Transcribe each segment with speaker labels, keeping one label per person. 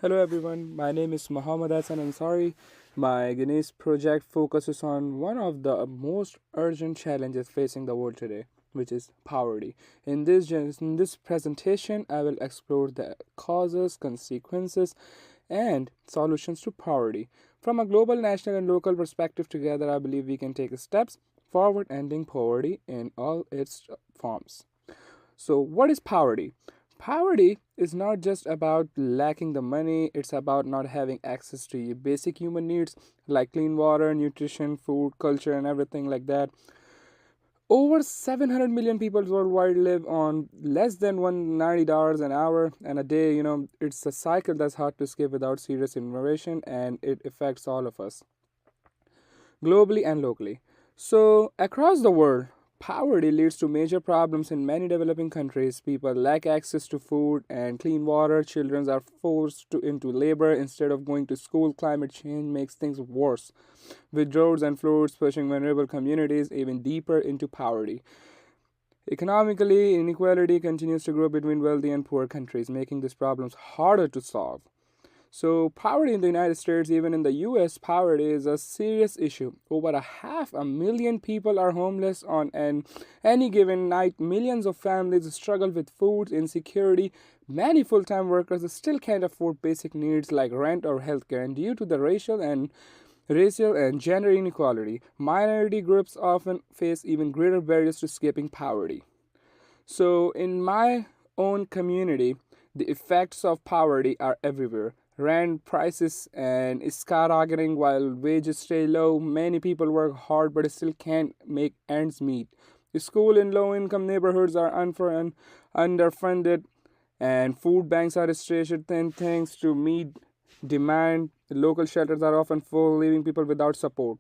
Speaker 1: Hello everyone, my name is Muhammad Hassan Ansari. My Guinness project focuses on one of the most urgent challenges facing the world today, which is poverty. In this presentation, I will explore the causes, consequences, and solutions to poverty. From a global, national, and local perspective together, I believe we can take steps forward ending poverty in all its forms. So, what is poverty? Poverty is not just about lacking the money, it's about not having access to your basic human needs like clean water, nutrition, food, culture, and everything like that. Over 700 million people worldwide live on less than $190 an hour and a day. It's a cycle that's hard to escape without serious innovation, and it affects all of us globally and locally. So, across the world, poverty leads to major problems in many developing countries. People lack access to food and clean water. Children are into labor instead of going to school. Climate change makes things worse, with droughts and floods pushing vulnerable communities even deeper into poverty. Economically, inequality continues to grow between wealthy and poor countries, making these problems harder to solve. So, poverty in the United States, even in the US, poverty is a serious issue. Over a half a million people are homeless on any given night. Millions of families struggle with food insecurity. Many full time workers still can't afford basic needs like rent or healthcare. And due to the racial and gender inequality, minority groups often face even greater barriers to escaping poverty. So, in my own community, the effects of poverty are everywhere. Rent prices and skyrocketing while wages stay low. Many people work hard but still can't make ends meet. School in low-income neighborhoods are underfunded, and food banks are stretched thin things to meet demand. Local shelters are often full, leaving people without support.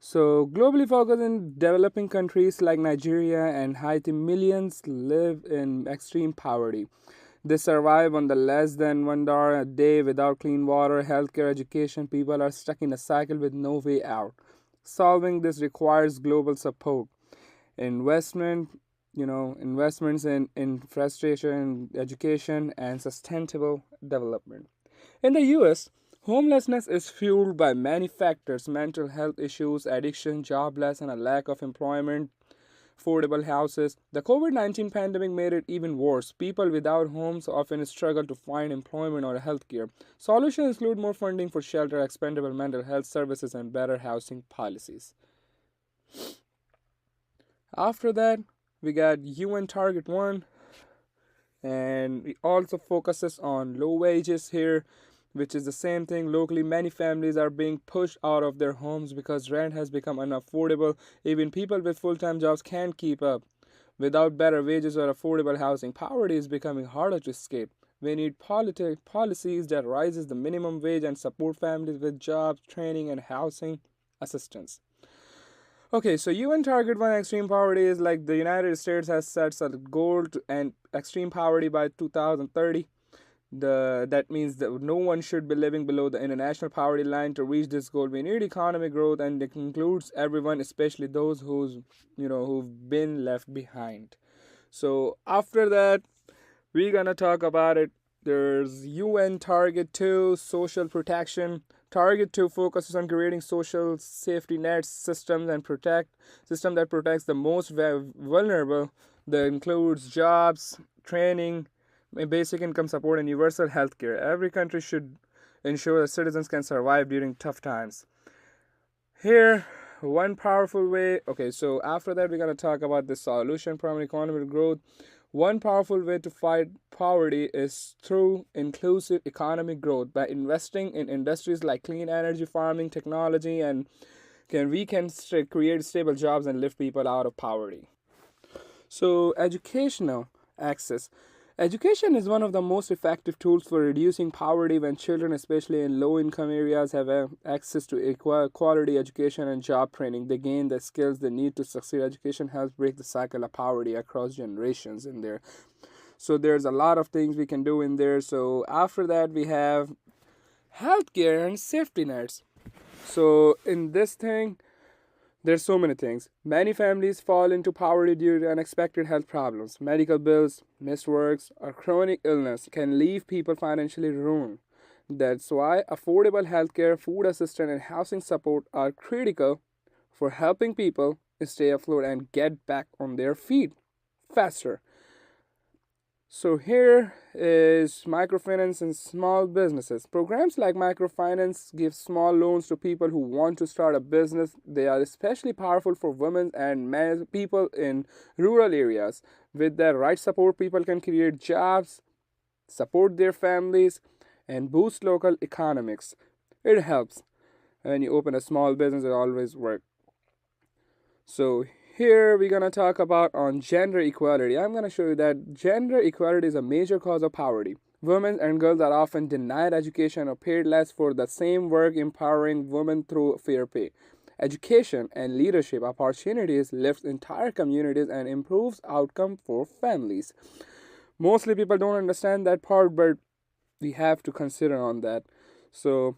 Speaker 1: So, globally focused in developing countries like Nigeria and Haiti, millions live in extreme poverty. They survive on the less than $1 a day without clean water, healthcare, education. People are stuck in a cycle with no way out. Solving this requires global support, investments in infrastructure, education, and sustainable development. In the US, homelessness is fueled by many factors: mental health issues, addiction, jobless, and a lack of employment, affordable houses. The COVID 19 pandemic made it even worse. People without homes often struggle to find employment or healthcare. Solutions include more funding for shelter, expandable mental health services, and better housing policies. After that, we got UN Target 1, and it also focuses on low wages here, which is the same thing. Locally, many families are being pushed out of their homes because rent has become unaffordable. Even people with full-time jobs can't keep up. Without better wages or affordable housing, poverty is becoming harder to escape. We need policies that raises the minimum wage and support families with jobs, training, and housing assistance. Okay, so UN Target 1 extreme poverty is like the United States has set a goal to end extreme poverty by 2030. That means that no one should be living below the international poverty line. To reach this goal, we need economic growth, and it includes everyone, especially those who've been left behind. So after that, we're gonna talk about it. There's UN Target 2, social protection. Target 2 focuses on creating social safety nets system that protects the most vulnerable. That includes jobs, training, basic income support, and universal health care. Every country should ensure that citizens can survive during tough times. Here, one powerful way. Okay, so after that, we're going to talk about the solution from economic growth. One powerful way to fight poverty is through inclusive economic growth. By investing in industries like clean energy, farming, technology, and create stable jobs and lift people out of poverty. So, educational access. Education is one of the most effective tools for reducing poverty. When children, especially in low income areas, have access to quality education and job training, they gain the skills they need to succeed. Education helps break the cycle of poverty across generations in there. So, there's a lot of things we can do in there. So, after that, we have healthcare and safety nets. So, in this thing, There's so many things. Many families fall into poverty due to unexpected health problems. Medical bills, missed works, or chronic illness can leave people financially ruined. That's why affordable healthcare, food assistance, and housing support are critical for helping people stay afloat and get back on their feet faster. So here is microfinance and small businesses. Programs like microfinance give small loans to people who want to start a business. They are especially powerful for women and people in rural areas. With the right support, people can create jobs, support their families, and boost local economics. It helps. When you open a small business, it always works. So here we're gonna talk about on gender equality. I'm gonna show you that gender equality is a major cause of poverty. Women and girls are often denied education or paid less for the same work, empowering women through fair pay. Education and leadership opportunities lift entire communities and improves outcome for families. Mostly people don't understand that part, but we have to consider on that. So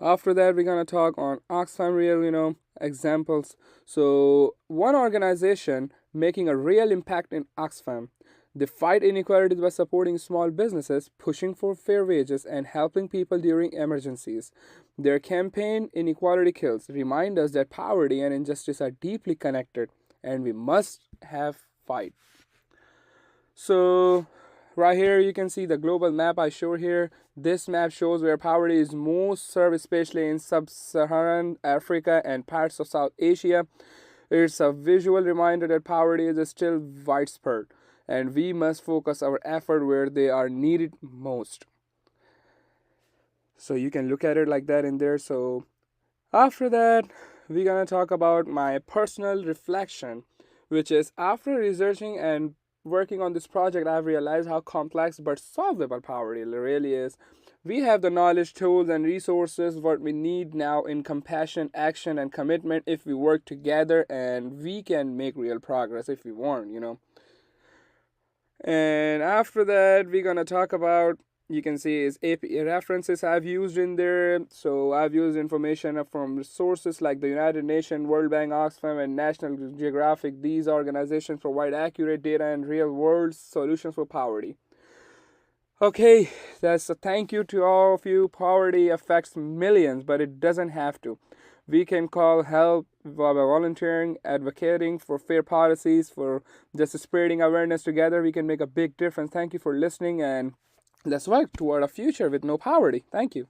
Speaker 1: after that, we're gonna talk on Oxfam real, examples. So one organization making a real impact in Oxfam. They fight inequalities by supporting small businesses, pushing for fair wages, and helping people during emergencies. Their campaign, Inequality Kills, remind us that poverty and injustice are deeply connected, and we must have fight. So right here you can see the global map I show here. This map shows where poverty is most served, especially in sub-Saharan Africa and parts of South Asia. It's a visual reminder that poverty is still widespread, and we must focus our effort where they are needed most. So you can look at it like that in there. So after that, we're gonna talk about my personal reflection, which is after researching and working on this project, I've realized how complex but solvable poverty really is. We have the knowledge, tools, and resources what we need now in compassion, action, and commitment if we work together, and we can make real progress if we want. And after that, we're gonna talk about, you can see is API references I've used in there. So I've used information from sources like the United Nations, World Bank, Oxfam, and National Geographic. These organizations provide accurate data and real world solutions for poverty. Okay, that's a thank you to all of you. Poverty affects millions, but it doesn't have to. We can call help by volunteering, advocating for fair policies, for just spreading awareness together. We can make a big difference. Thank you for listening, and let's work toward a future with no poverty. Thank you.